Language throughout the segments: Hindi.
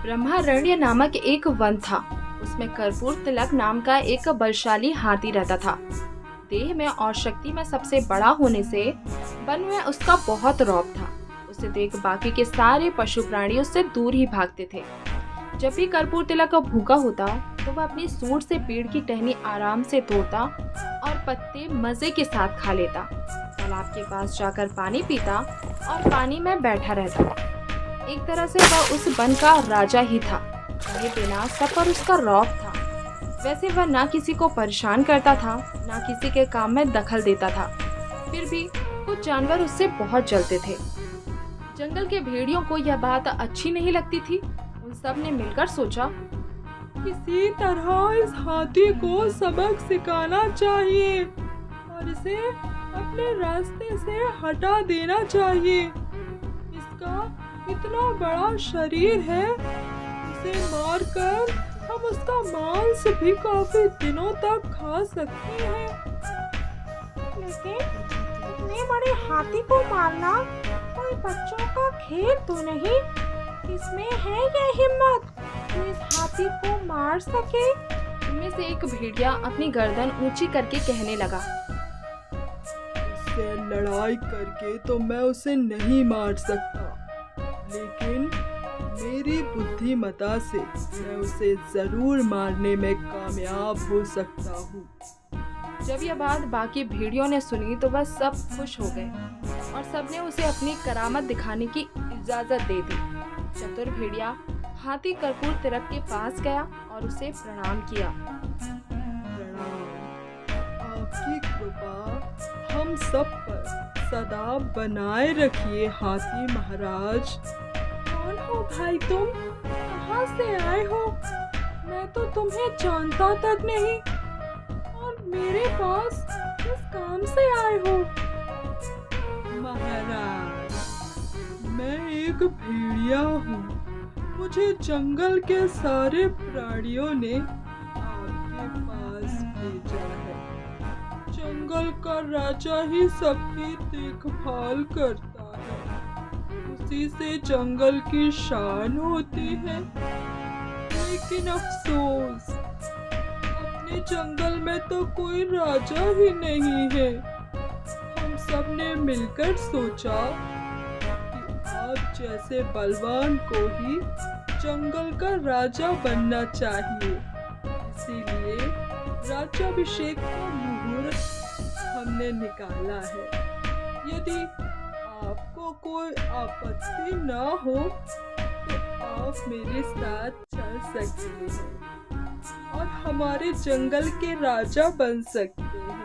ब्रह्मारण्य नामक एक वन था। उसमें कर्पूर तिलक नाम का एक बलशाली हाथी रहता था। देह में और शक्ति में सबसे बड़ा होने से वन में उसका बहुत रौब था। उसे देख बाकी के सारे पशु प्राणी उससे दूर ही भागते थे। जब भी कर्पूर तिलक भूखा होता तो वह अपनी सूंड से पेड़ की टहनी आराम से तोड़ता और पत्ते मजे के साथ खा लेता। तालाब के पास जाकर पानी पीता और पानी में बैठा रहता। एक तरह से वह उस वन का राजा ही था। कहे बिना सब पर उसका रौब था। वैसे वह ना किसी को परेशान करता था, ना किसी के काम में दखल देता था। फिर भी कुछ जानवर उससे बहुत जलते थे। जंगल के भेड़ियों को यह बात अच्छी नहीं लगती थी। उन सब ने मिलकर सोचा, किसी तरह इस हाथी को सबक सिखाना चाहिए और इसे अपने रास्ते से हटा देना चाहिए। इसका इतना बड़ा शरीर है, इसे मारकर हम उसका मांस भी काफी दिनों तक खा सकते हैं। लेकिन इतने बड़े हाथी को मारना कोई बच्चों का खेल तो नहीं। इसमें है यह हिम्मत जो इस हाथी को मार सके। उनमें से एक भेड़िया अपनी गर्दन ऊंची करके कहने लगा, उससे लड़ाई करके तो मैं उसे नहीं मार सकता, लेकिन मेरी बुद्धिमत्ता से मैं उसे जरूर मारने में कामयाब हो सकता हूँ। जब यह बात बाकी भेड़ियों ने सुनी तो वह सब खुश हो गए और सबने उसे अपनी करामत दिखाने की इजाजत दे दी। चतुर भेड़िया हाथी कर्पूर तिलक के पास गया और उसे प्रणाम किया। प्रणाम, आपकी कृपा हम सब पर सदा बनाए रखिए हाथी महाराज। कौन हो भाई तुम? कहाँ से आए हो? मैं तो तुम्हें जानता तक नहीं। और मेरे पास किस काम से आए हो? महाराज, मैं एक भेड़िया हूँ। मुझे जंगल के सारे प्राणियों ने आपके पास भेजा है। जंगल का राजा ही सबकी देखभाल करता है, उसी से जंगल की शान होती है। लेकिन अफसोस, अपने जंगल में तो कोई राजा ही नहीं है। हम सब ने मिलकर सोचा कि आप जैसे बलवान को ही जंगल का राजा बनना चाहिए। इसीलिए राज्याभिषेक का मुहूर्त हमने निकाला है। यदि आपको कोई आपत्ति ना हो तो आप मेरे साथ चल सकते हैं और हमारे जंगल के राजा बन सकते हैं।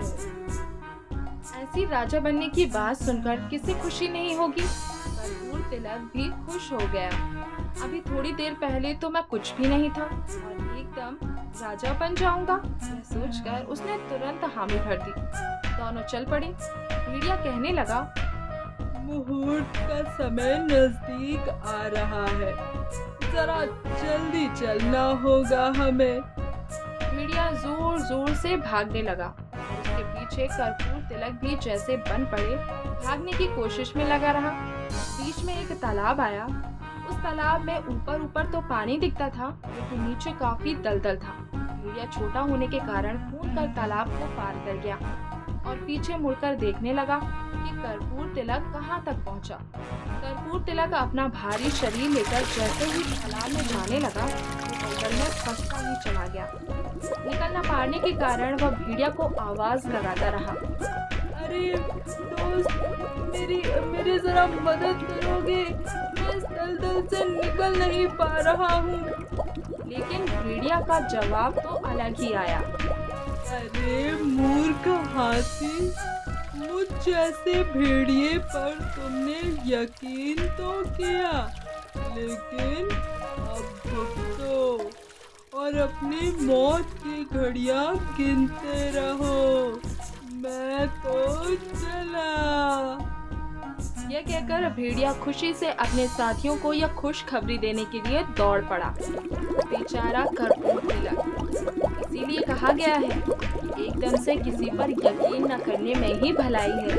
ऐसी राजा बनने की बात सुनकर किसे खुशी नहीं होगी। कर्पूर तिलक भी खुश हो गया। अभी थोड़ी देर पहले तो मैं कुछ भी नहीं था और एकदम राजा बन जाऊंगा। यह सोचकर उसने तुरंत हामी भर दी। दोनों चल पड़े। भेड़िया कहने लगा, मुहूर्त का समय नजदीक आ रहा है, जरा जल्दी चलना होगा हमें। भेड़िया जोर जोर से भागने लगा। उसके पीछे कर्पूर तिलक भी जैसे बन पड़े भागने की कोशिश में लगा रहा। बीच में एक तालाब आया। उस तालाब में ऊपर ऊपर तो पानी दिखता था, लेकिन नीचे काफी दलदल था। भेड़िया छोटा होने के कारण कूदकर तालाब को पार कर गया और पीछे मुड़कर देखने लगा कि कर्पूर तिलक कहाँ तक पहुँचा। कर्पूर तिलक अपना भारी शरीर लेकर जैसे ही तालाब में जाने लगा, दलदल में फंसता ही चला गया। निकल न पाने के कारण वह भेड़िया को आवाज लगाता रहा, अरे दोस्त, मेरी जरा मदद करोगे? मैं इस दलदल से निकल नहीं पा रहा हूँ। लेकिन भेड़िया का जवाब तो अलग ही आया। अरे मूर्ख हाथी, मुझ जैसे भेड़िए पर तुमने यकीन तो किया, लेकिन अब भुगतो और अपनी मौत की घड़ियां गिनते रहो। मैं तो चला। यह कहकर भेड़िया खुशी से अपने साथियों को यह खुशखबरी देने के लिए दौड़ पड़ा। बेचारा कर्पूर तिलक। इसीलिए कहा गया है, एकदम से किसी पर यकीन न करने में ही भलाई है।